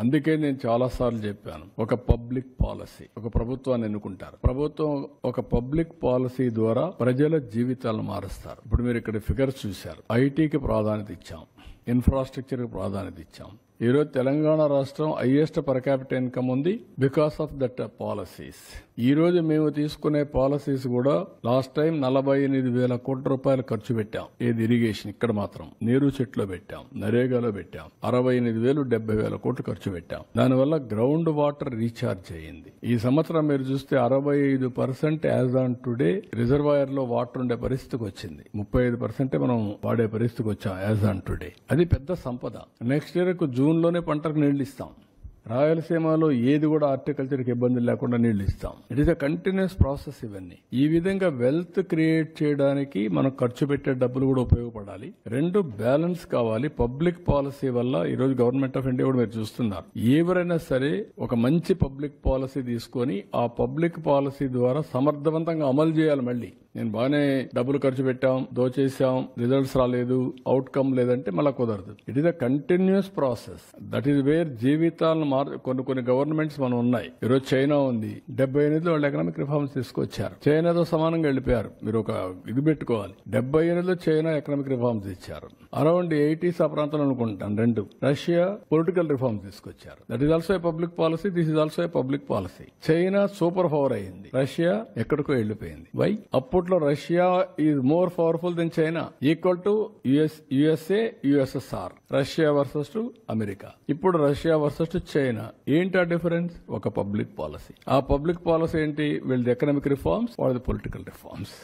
అందుకే నేను చాలా సార్లు చెప్పాను, ఒక పబ్లిక్ పాలసీ, ఒక ప్రభుత్వాన్ని ఎన్నుకుంటారు. ప్రభుత్వం ఒక పబ్లిక్ పాలసీ ద్వారా ప్రజల జీవితాలను మారుస్తారు. ఇప్పుడు మీరు ఇక్కడ ఫిగర్స్ చూశారు. ఐటీకి ప్రాధాన్యత ఇచ్చాం, ఇన్ఫ్రాస్ట్రక్చర్ కి ప్రాధాన్యత ఇచ్చాం. ఈరోజు తెలంగాణ రాష్ట్రం హైయెస్ట్ పర్ క్యాపిటల్ ఇన్కమ్ ఉంది బికాస్ ఆఫ్ దట్ పాలసీస్. ఈ రోజు మేము తీసుకునే పాలసీస్ కూడా లాస్ట్ టైం 48,000 కోట్ల రూపాయలు ఖర్చు పెట్టాం. ఏది ఇరిగేషన్, ఇక్కడ మాత్రం నీరు చెట్లో పెట్టాం, నరేగాలో పెట్టాం. 68,000 70,000 కోట్లు ఖర్చు పెట్టాం. దానివల్ల గ్రౌండ్ వాటర్ రీఛార్జ్ అయ్యింది. ఈ సంవత్సరం మీరు చూస్తే 65% యాజ్ ఆన్ టుడే రిజర్వాయర్ లో వాటర్ ఉండే పరిస్థితికి వచ్చింది. 35% మనం వాడే పరిస్థితికి వచ్చాం యాజ్ ఆన్ టుడే. అది పెద్ద సంపద. నెక్స్ట్ ఇయర్ కు జూన్ లోనే పంటకు నీళ్లు ఇస్తాం. రాయలసీమలో ఏది కూడా హార్టికల్చర్కి ఇబ్బంది లేకుండా నీళ్లు ఇస్తాం. It is a continuous process. ఇవన్నీ ఈ విధంగా వెల్త్ క్రియేట్ చేయడానికి మనం ఖర్చు పెట్టే డబ్బులు కూడా ఉపయోగపడాలి. రెండు బ్యాలెన్స్ కావాలి. పబ్లిక్ పాలసీ వల్ల ఈరోజు గవర్నమెంట్ ఆఫ్ ఇండియా కూడా మీరు చూస్తున్నారు, ఎవరైనా సరే ఒక మంచి పబ్లిక్ పాలసీ తీసుకొని ఆ పబ్లిక్ పాలసీ ద్వారా సమర్థవంతంగా అమలు చేయాలి. మళ్ళీ నేను బాగానే డబ్బులు ఖర్చు పెట్టాం, దోచేసాం, రిజల్ట్స్ రాలేదు, అవుట్కమ్ లేదంటే మళ్ళా కుదరదు. It is a continuous process. That is where జీవితాలను కొన్ని గవర్నమెంట్స్ మనం ఉన్నాయి. ఈరోజు చైనా ఉంది, 78లో వాళ్ళు ఎకనామిక్ రిఫార్మ్స్ తీసుకొచ్చారు. చైనాతో సమానంగా వెళ్ళిపోయారు. మీరు ఒక ఇది పెట్టుకోవాలి, 78లో చైనా ఎకనామిక్ రిఫార్మ్స్ ఇచ్చారు. అరౌండ్ 80s ఆ ప్రాంతంలో అనుకుంటాను రెండు. రష్యా పొలిటికల్ రిఫార్మ్స్ తీసుకొచ్చారు. That is also a public policy, this is also a public policy. China super power అయింది, రష్యా ఎక్కడికో వెళ్ళిపోయింది. వై? అప్పట్లో Russia is more powerful than China, equal to USA USSR. Russia versus to America. ఇప్పుడు Russia versus to China. ఏంటి ఆ difference? ఒక public policy. ఆ public policy ఏంటి? వీళ్ళది ఎకనామిక్ రిఫార్మ్స్, వాళ్ళది పొలిటికల్ రిఫార్మ్స్.